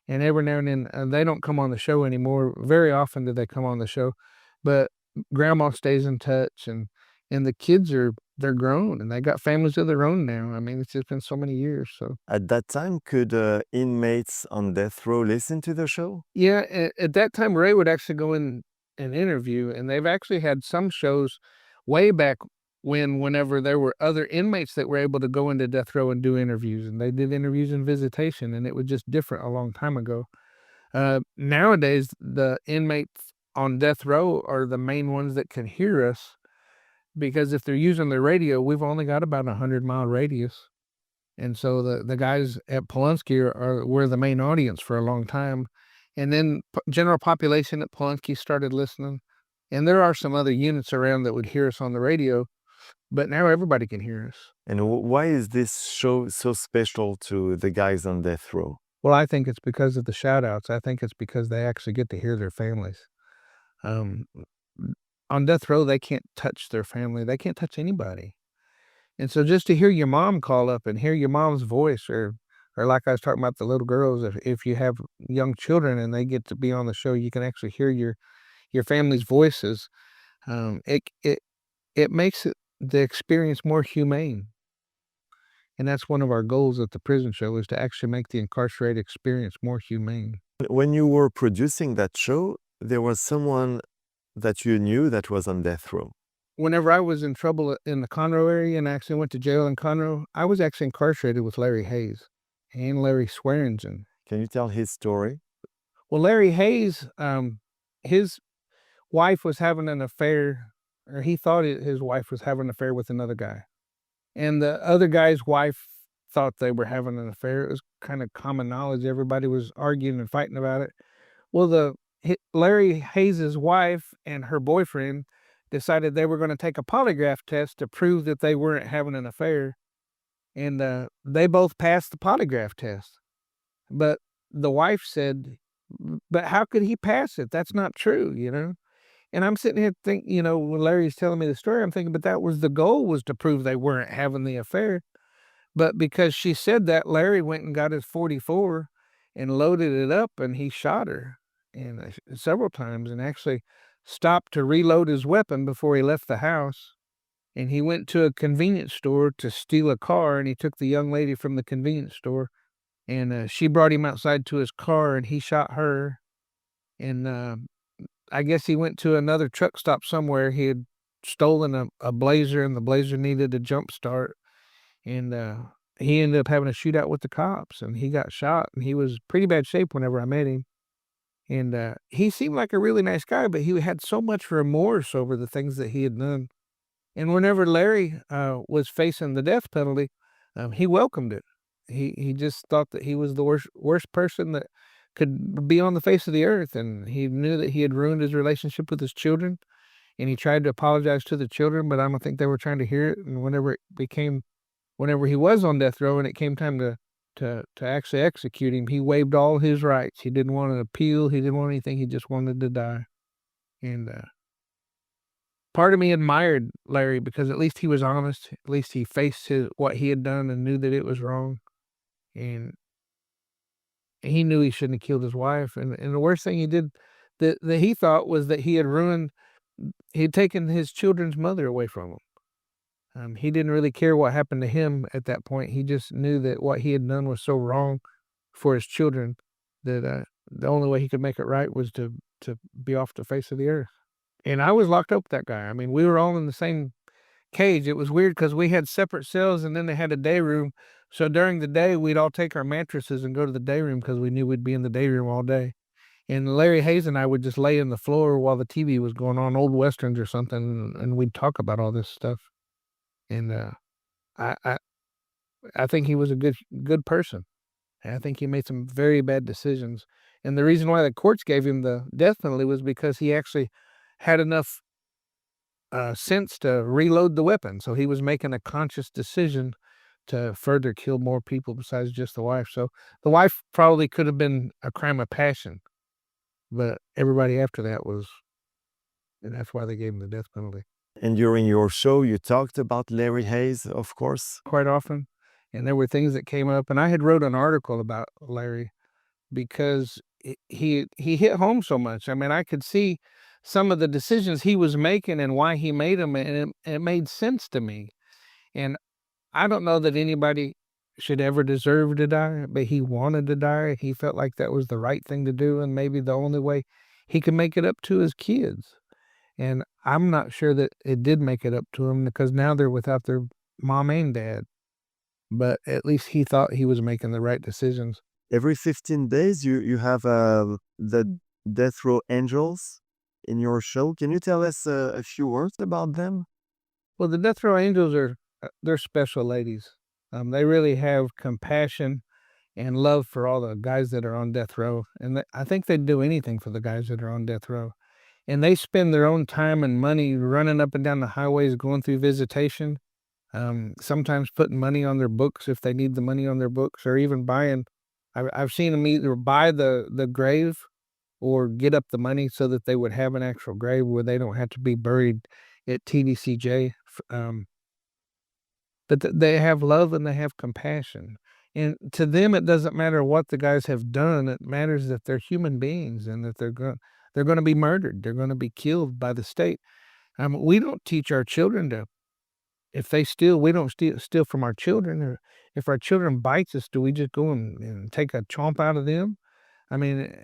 And every now and then, they don't come on the show anymore. Very often do they come on the show, but grandma stays in touch, and the kids they're grown and they got families of their own now. I mean, it's just been so many years. So At that time, could inmates on death row listen to the show? yeah, at that time, Ray would actually go in an interview, and they've actually had some shows way back whenever there were other inmates that were able to go into death row and do interviews, and they did interviews and visitation, and it was just different a long time ago. Nowadays, the inmates on death row are the main ones that can hear us, because if they're using the radio, we've only got about 100-mile radius. And so the guys at Polunsky were the main audience for a long time. And then general population at Polunsky started listening. And there are some other units around that would hear us on the radio, but now everybody can hear us. And why is this show so special to the guys on death row? Well, I think it's because of the shout outs. I think it's because they actually get to hear their families. On death row, they can't touch their family. They can't touch anybody. And so just to hear your mom call up and hear your mom's voice, or like I was talking about the little girls, if you have young children and they get to be on the show, you can actually hear your family's voices. It makes the experience more humane. And that's one of our goals at the prison show, is to actually make the incarcerated experience more humane. When you were producing that show, there was someone that you knew that was on death row. Whenever I was in trouble in the Conroe area and actually went to jail in Conroe, I was actually incarcerated with Larry Hayes and Larry Swearingen. Can you tell his story? Well, Larry Hayes, his wife was having an affair, or he thought his wife was having an affair with another guy. And the other guy's wife thought they were having an affair. It was kind of common knowledge. Everybody was arguing and fighting about it. Well, Larry Hayes's wife and her boyfriend decided they were going to take a polygraph test to prove that they weren't having an affair. And they both passed the polygraph test. But the wife said, "But how could he pass it? That's not true." And I'm sitting here thinking, when Larry's telling me the story, I'm thinking, but that was the goal, was to prove they weren't having the affair. But because she said that, Larry went and got his .44 and loaded it up, and he shot her and several times, and actually stopped to reload his weapon before he left the house. And he went to a convenience store to steal a car, and he took the young lady from the convenience store and she brought him outside to his car, and he shot her. And I guess he went to another truck stop somewhere. He had stolen a Blazer, and the Blazer needed a jump start, and he ended up having a shootout with the cops, and he got shot, and he was pretty bad shape whenever I met him. And he seemed like a really nice guy, but he had so much remorse over the things that he had done. And whenever Larry was facing the death penalty, he welcomed it. He just thought that he was the worst person that could be on the face of the earth, and he knew that he had ruined his relationship with his children, and he tried to apologize to the children, but I don't think they were trying to hear it. And whenever he was on death row and it came time to actually execute him, he waived all his rights. He didn't want an appeal. He didn't want anything. He just wanted to die. And part of me admired Larry because at least he was honest. At least he faced what he had done and knew that it was wrong. And he knew he shouldn't have killed his wife. And the worst thing he did that he thought was that he had taken his children's mother away from him. He didn't really care what happened to him at that point. He just knew that what he had done was so wrong for his children that the only way he could make it right was to be off the face of the earth. And I was locked up with that guy. I mean, we were all in the same cage. It was weird because we had separate cells, and then they had a day room. So during the day, we'd all take our mattresses and go to the day room because we knew we'd be in the day room all day. And Larry Hayes and I would just lay in the floor while the TV was going on, old westerns or something, and we'd talk about all this stuff. And I think he was a good person. And I think he made some very bad decisions. And the reason why the courts gave him the death penalty was because he actually had enough sense to reload the weapon. So he was making a conscious decision to further kill more people besides just the wife. So the wife probably could have been a crime of passion, but everybody after that was, and that's why they gave him the death penalty. And during your show, you talked about Larry Hayes, of course. Quite often. And there were things that came up, and I had wrote an article about Larry because he hit home so much. I mean, I could see some of the decisions he was making and why he made them, and it made sense to me. And I don't know that anybody should ever deserve to die, but he wanted to die. He felt like that was the right thing to do, and maybe the only way he could make it up to his kids. And I'm not sure that it did make it up to him because now they're without their mom and dad. But at least he thought he was making the right decisions. Every 15 days, you have the Death Row Angels in your show. Can you tell us a few words about them? Well, the Death Row Angels they're special ladies. They really have compassion and love for all the guys that are on death row. And I think they'd do anything for the guys that are on death row. And they spend their own time and money running up and down the highways, going through visitation, sometimes putting money on their books if they need the money on their books, or even buying. I've seen them either buy the grave or get up the money so that they would have an actual grave where they don't have to be buried at TDCJ. But they have love and they have compassion. And to them, it doesn't matter what the guys have done. It matters that they're human beings and that they're going to be murdered. They're going to be killed by the state. We don't teach our children to, if they steal, we don't steal from our children. Or if our children bites us, do we just go and take a chomp out of them? I mean,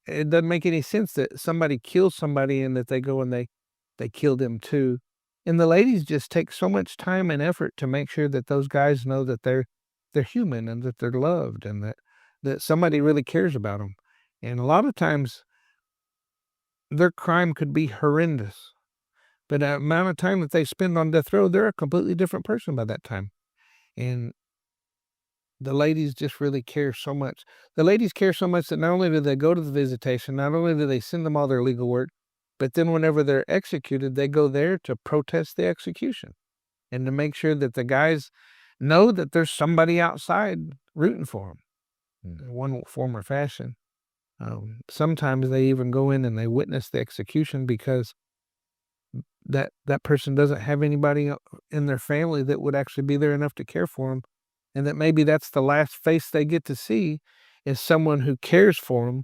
it doesn't make any sense that somebody kills somebody and that they go and they kill them too. And the ladies just take so much time and effort to make sure that those guys know that they're human and that they're loved and that somebody really cares about them. And a lot of times their crime could be horrendous, but the amount of time that they spend on death row, they're a completely different person by that time. And the ladies just really care so much. The ladies care so much that not only do they go to the visitation, not only do they send them all their legal work, but then whenever they're executed, they go there to protest the execution and to make sure that the guys know that there's somebody outside rooting for them in one form or fashion. Sometimes they even go in and they witness the execution because that person doesn't have anybody in their family that would actually be there enough to care for them. And that maybe that's the last face they get to see is someone who cares for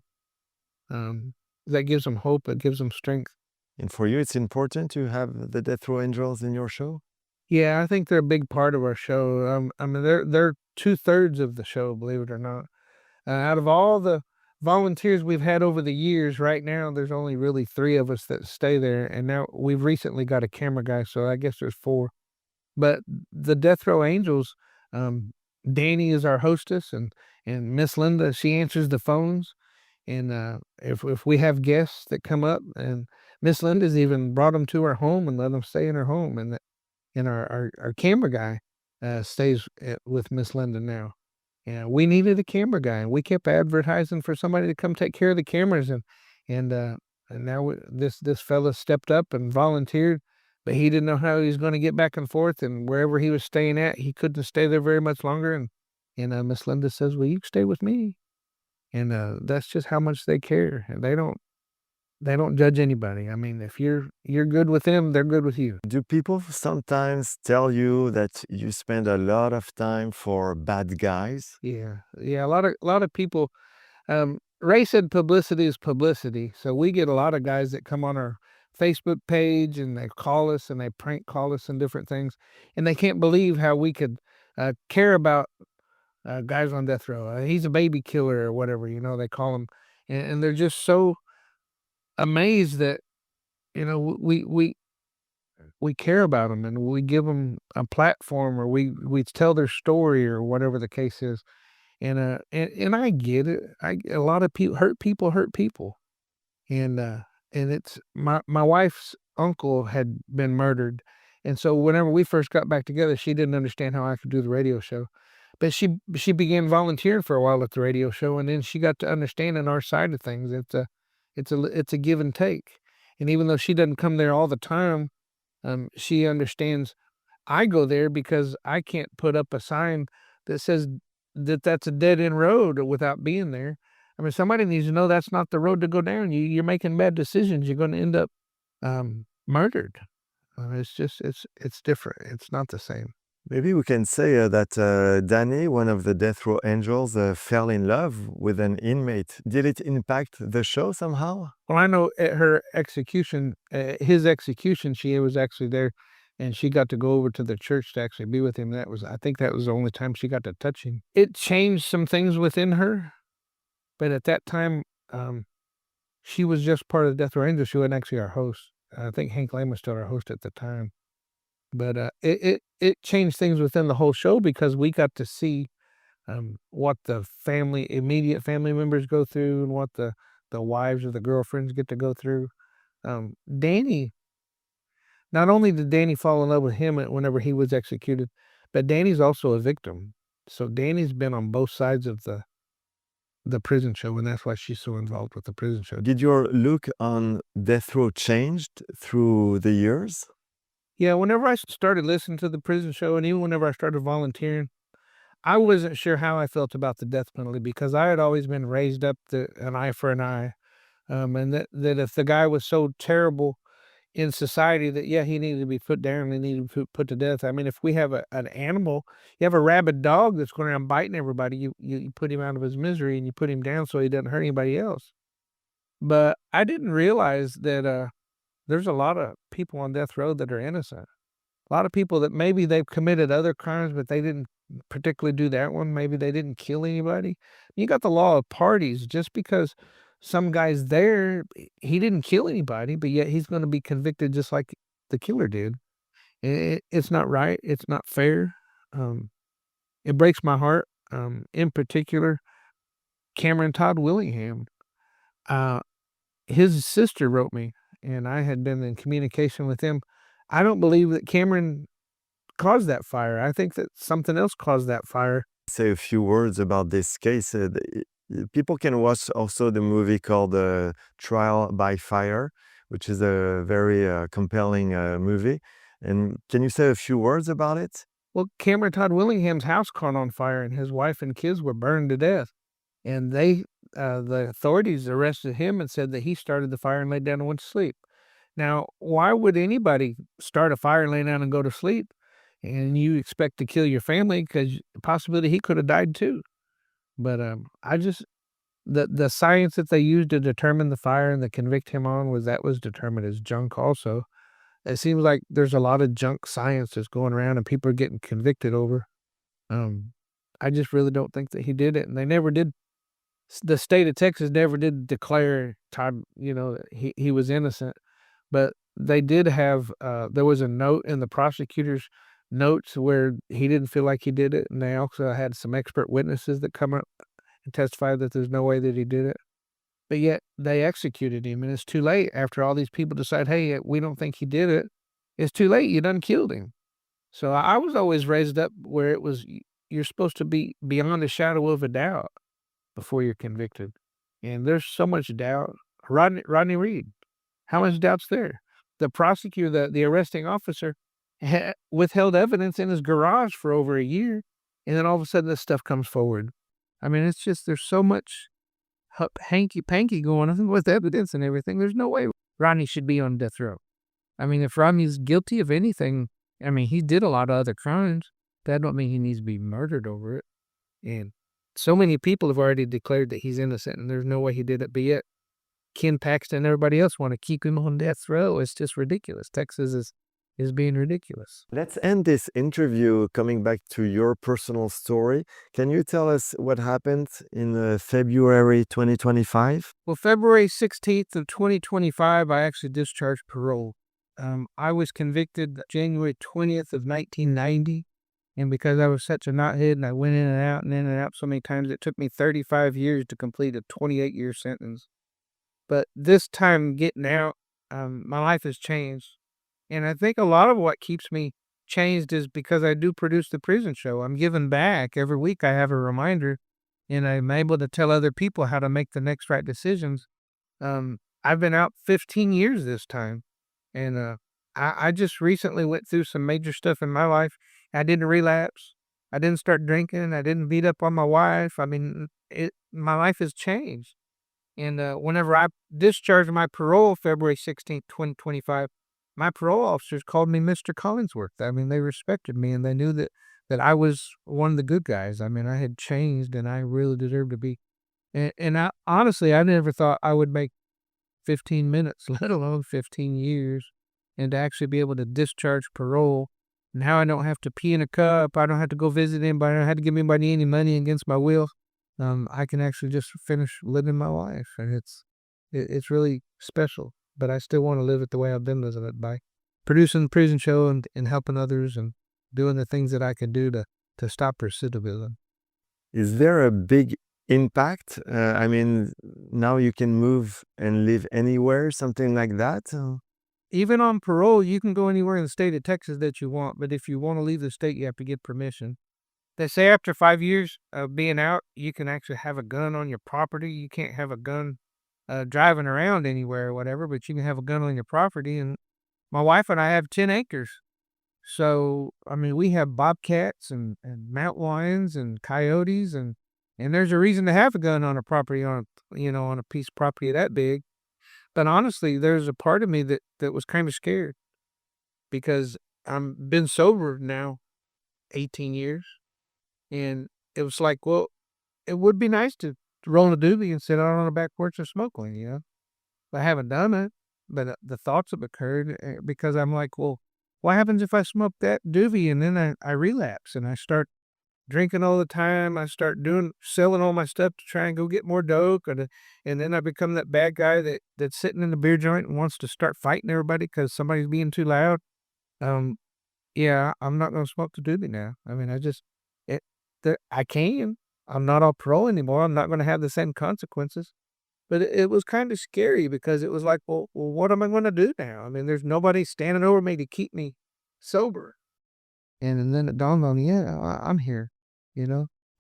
them. That gives them hope. It gives them strength. And for you, it's important to have the Death Row Angels in your show? Yeah, I think they're a big part of our show. I mean, they're 2/3 of the show, believe it or not. Out of all the volunteers we've had over the years, right now there's only really 3 of us that stay there, and now we've recently got a camera guy, so I guess there's 4. But the Death Row Angels, um, Danny is our hostess, and Miss Linda, she answers the phones, and, if we have guests that come up, and Miss Linda's even brought them to her home and let them stay in her home, and our camera guy, stays, with Miss Linda now. Yeah, we needed a camera guy, and we kept advertising for somebody to come take care of the cameras, and, uh, and now this fella stepped up and volunteered, but he didn't know how he was gonna get back and forth, and wherever he was staying at, he couldn't stay there very much longer, and Miss Linda says, "Well, you can stay with me," and, that's just how much they care, and they don't judge anybody. I mean, if you're good with them, they're good with you. Do people sometimes tell you that you spend a lot of time for bad guys? Yeah, yeah, a lot of people, Ray said publicity is publicity, so we get a lot of guys that come on our Facebook page, and they call us, and they prank call us and different things, and they can't believe how we could, care about, guys on death row. "He's a baby killer," or whatever, they call him, and they're just so amazed that, we care about them, and we give them a platform, or we tell their story, or whatever the case is. And I get it. A lot of people hurt people, and it's my wife's uncle had been murdered, and so whenever we first got back together, she didn't understand how I could do the radio show, but she began volunteering for a while at the radio show, and then she got to understanding our side of things. It's a give and take, and even though she doesn't come there all the time, she understands I go there because I can't put up a sign that says that's a dead end road without being there. I mean, somebody needs to know that's not the road to go down. You're making bad decisions. You're going to end up murdered. It's different. It's not the same. Maybe we can say that Danny, one of the Death Row Angels, fell in love with an inmate. Did it impact the show somehow? Well, I know at her execution, his execution, she was actually there, and she got to go over to the church to actually be with him. I think that was the only time she got to touch him. It changed some things within her, but at that time, she was just part of the Death Row Angels. She wasn't actually our host. I think Hank Lane was still our host at the time. But it changed things within the whole show because we got to see what the immediate family members go through, and what the wives or the girlfriends get to go through. Danny, not only did Danny fall in love with him whenever he was executed, but Danny's also a victim. So Danny's been on both sides of the prison show, and that's why she's so involved with the prison show. Did your look on Death Row changed through the years? Yeah, whenever I started listening to the prison show, and even whenever I started volunteering, I wasn't sure how I felt about the death penalty because I had always been raised up an eye for an eye, and that if the guy was so terrible in society that, yeah, he needed to be put down, he needed to be put to death. I mean, if we have an animal, you have a rabid dog that's going around biting everybody, you put him out of his misery, and you put him down so he doesn't hurt anybody else. But I didn't realize that there's a lot of people on death row that are innocent. A lot of people that maybe they've committed other crimes, but they didn't particularly do that one. Maybe they didn't kill anybody. You got the law of parties. Just because some guy's there, he didn't kill anybody, but yet he's going to be convicted just like the killer did. It's not right. It's not fair. It breaks my heart. In particular, Cameron Todd Willingham. His sister wrote me, and I had been in communication with him. I don't believe that Cameron caused that fire. I think that something else caused that fire. Say a few words about this case. People can watch also the movie called Trial by Fire, which is a very compelling movie. And can you say a few words about it? Well, Cameron Todd Willingham's house caught on fire, and his wife and kids were burned to death. And the authorities arrested him and said that he started the fire and laid down and went to sleep. Now, why would anybody start a fire and lay down and go to sleep, and you expect to kill your family? Because possibility he could have died too. But the science that they used to determine the fire and to convict him on was determined as junk also. It seems like there's a lot of junk science that's going around and people are getting convicted over. I just really don't think that he did it, and they never did. The state of Texas never did declare Todd, that he was innocent, but they did have, there was a note in the prosecutor's notes where he didn't feel like he did it, and they also had some expert witnesses that come up and testify that there's no way that he did it. But yet they executed him, and it's too late after all these people decide, "Hey, we don't think he did it." It's too late, you done killed him. So I was always raised up where it was you're supposed to be beyond a shadow of a doubt before you're convicted, and there's so much doubt. Rodney Reed, how much doubt's there? The prosecutor, the arresting officer, withheld evidence in his garage for over a year, and then all of a sudden this stuff comes forward. I mean, it's just there's so much hanky-panky going on with evidence and everything. There's no way Rodney should be on death row. I mean, if Rodney's guilty of anything, I mean, he did a lot of other crimes. That don't mean he needs to be murdered over it. And so many people have already declared that he's innocent, and there's no way he did it. But yet, Ken Paxton and everybody else want to keep him on death row. It's just ridiculous. Texas is being ridiculous. Let's end this interview coming back to your personal story. Can you tell us what happened in February 2025? Well, February 16th of 2025, I actually discharged parole. I was convicted January 20th of 1990. And because I was such a knothead and I went in and out so many times, it took me 35 years to complete a 28-year sentence. But this time getting out, my life has changed. And I think a lot of what keeps me changed is because I do produce the prison show. I'm giving back. Every week I have a reminder, and I'm able to tell other people how to make the next right decisions. I've been out 15 years this time. And I just recently went through some major stuff in my life. I didn't relapse. I didn't start drinking. I didn't beat up on my wife. I mean, my life has changed. And whenever I discharged my parole February 16th, 2025, my parole officers called me Mr. Collinsworth. I mean, they respected me, and they knew that I was one of the good guys. I mean, I had changed, and I really deserved to be. And I honestly, I never thought I would make 15 minutes, let alone 15 years, and to actually be able to discharge parole. Now I don't have to pee in a cup. I don't have to go visit anybody. I don't have to give anybody any money against my will. I can actually just finish living my life, and it's really special. But I still want to live it the way I've been living it, by producing the prison show and helping others and doing the things that I can do to stop recidivism. Is there a big impact? I mean, now you can move and live anywhere, something like that? Even on parole, you can go anywhere in the state of Texas that you want, but if you want to leave the state, you have to get permission. They say after 5 years of being out, you can actually have a gun on your property. You can't have a gun driving around anywhere or whatever, but you can have a gun on your property. And my wife and I have 10 acres. So, I mean, we have bobcats and mountain lions and coyotes, and there's a reason to have a gun on a property, on a piece of property that big. But honestly, there's a part of me that was kind of scared, because I've been sober now 18 years. And it was like, well, it would be nice to roll a doobie and sit out on the back porch and smoke one, I haven't done it, but the thoughts have occurred, because I'm like, well, what happens if I smoke that doobie and then I relapse and I start drinking all the time? I start selling all my stuff to try and go get more dope, and then I become that bad guy that's sitting in the beer joint and wants to start fighting everybody because somebody's being too loud. Yeah, I'm not going to smoke the doobie now. I mean, I can. I'm not on parole anymore. I'm not going to have the same consequences. But it was kind of scary, because it was like, well, what am I going to do now? I mean, there's nobody standing over me to keep me sober. And then it dawned on me, yeah, I'm here.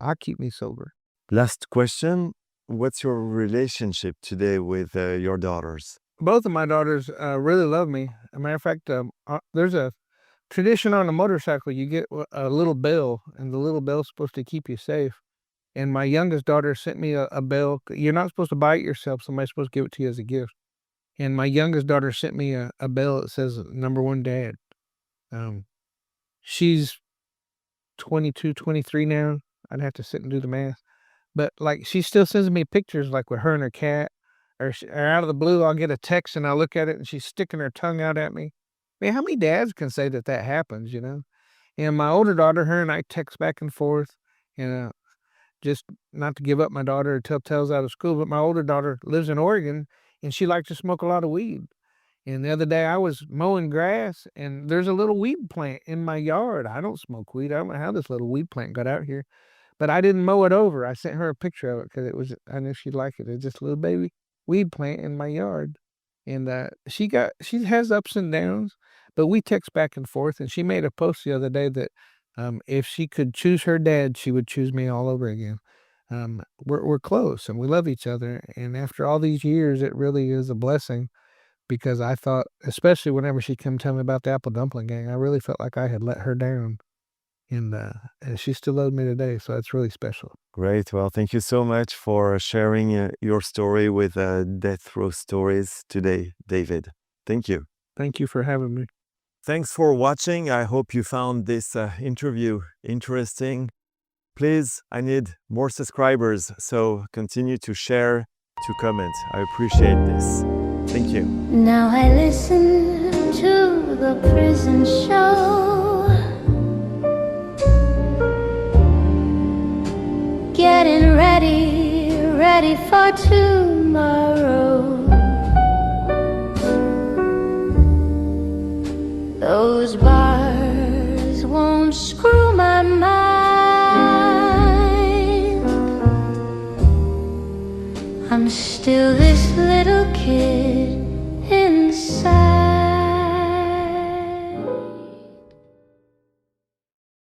I keep me sober. Last question. What's your relationship today with your daughters? Both of my daughters really love me. As a matter of fact, there's a tradition on a motorcycle. You get a little bell, and the little bell's supposed to keep you safe. And my youngest daughter sent me a bell. You're not supposed to buy it yourself. Somebody's supposed to give it to you as a gift. And my youngest daughter sent me a bell that says "Number One Dad." She's 22, 23 now. I'd have to sit and do the math. But like, she still sends me pictures, like with her and her cat, or out of the blue, I'll get a text and I'll look at it and she's sticking her tongue out at me. I mean, how many dads can say that happens, And my older daughter, her and I text back and forth. And just not to give up my daughter or tell tales out of school, but my older daughter lives in Oregon, and she likes to smoke a lot of weed. And the other day I was mowing grass, and there's a little weed plant in my yard. I don't smoke weed. I don't know how this little weed plant got out here, but I didn't mow it over. I sent her a picture of it because I knew she'd like it. It's just a little baby weed plant in my yard. And she has ups and downs, but we text back and forth. And she made a post the other day that if she could choose her dad, she would choose me all over again. We're close and we love each other. And after all these years, it really is a blessing because I thought, especially whenever she come tell me about the Apple Dumpling Gang, I really felt like I had let her down. And she still loves me today, so it's really special. Great. Well, thank you so much for sharing your story with Death Row Stories today, David. Thank you. Thank you for having me. Thanks for watching. I hope you found this interview interesting. Please, I need more subscribers, so continue to share, to comment. I appreciate this. Thank you. Now I listen to the prison show, getting ready for tomorrow. Those bars won't screw my mind. I'm still this little kid inside.